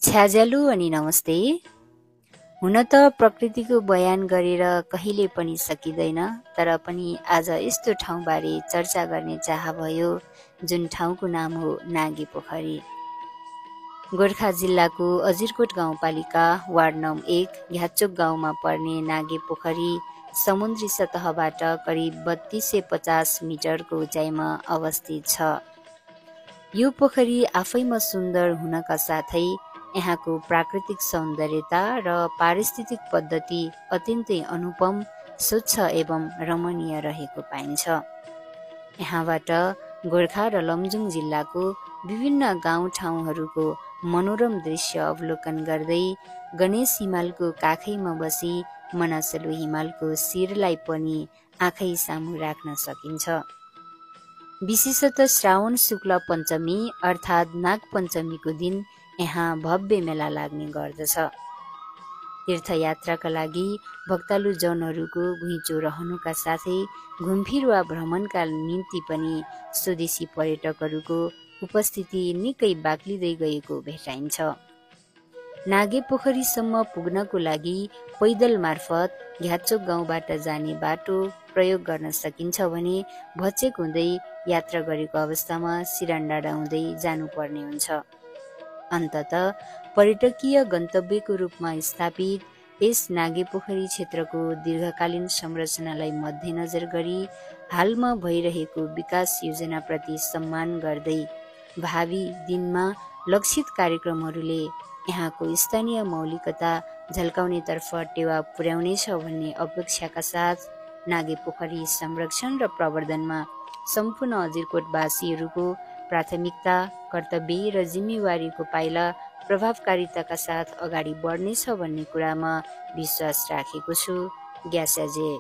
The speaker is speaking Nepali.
छ्याज्यालु अनि नमस्ते। हुन त प्रकृतिको बयान गरेर कहिले पनि सकिँदैन, तर पनि आज यस्तो ठाउँबारे चर्चा गर्ने चाह भयो जुन ठाउँको नाम हो नागे पोखरी। गोर्खा जिल्लाको अजिरकोट गाउँपालिका वार्ड नम्बर 1 घ्याचोक गाउँमा पर्ने नागे पोखरी समुद्री सतहबाट करिब 3250 मिटरको उचाइमा अवस्थित छ। यो पोखरी आफैमा सुन्दर हुनका साथै यहाँको प्राकृतिक सौन्दर्यता र पारिस्थितिक पद्धति अत्यन्तै अनुपम, स्वच्छ एवं रमणीय रहेको पाइन्छ। यहाँबाट गोर्खा र लमजुङ जिल्लाको विभिन्न गाउँठाउँहरूको मनोरम दृश्य अवलोकन गर्दै गणेश हिमालको काखैमा बसी मनासलु हिमालको शिरलाई पनि आँखै सामु राख्न सकिन्छ। विशेषतः श्रावण शुक्ल पञ्चमी अर्थात् नाग पञ्चमीको दिन यहाँ भव्य मेला लाग्ने गर्दछ। तीर्थयात्राका लागि भक्तालु जनहरूको घुइँचो रहनुका साथै घुमफिर वा भ्रमणका निम्ति पनि स्वदेशी पर्यटकहरूको उपस्थिति निकै बाक्लिँदै गएको भेटाइन्छ। नागे पोखरीसम्म पुग्नको लागि पैदल मार्फत घ्याचोक गाउँबाट जाने बाटो प्रयोग गर्न सकिन्छ भने भचेक हुँदै यात्रा गरेको अवस्थामा सिरानडाँडा हुँदै जानुपर्ने हुन्छ। अन्ततः पर्यटकीय गन्तव्यको रूपमा स्थापित यस नागे पोखरी क्षेत्रको दीर्घकालीन संरचनालाई मध्यनजर गरी हालमा भइरहेको विकास योजनाप्रति सम्मान गर्दै भावी दिनमा लक्षित कार्यक्रमहरूले यहाँको स्थानीय मौलिकता झल्काउनेतर्फ टेवा पुर्याउनेछ भन्ने अपेक्षाका साथ नागे पोखरी संरक्षण र प्रवर्धनमा सम्पूर्ण अजिरकोटवासीहरूको प्राथमिकता, कर्तव्य र जिम्मेवारीको पाइला प्रभावकारिताका साथ अगाडि बढ्नेछ भन्ने कुरामा विश्वास राखेको छु। ग्यास्याजे।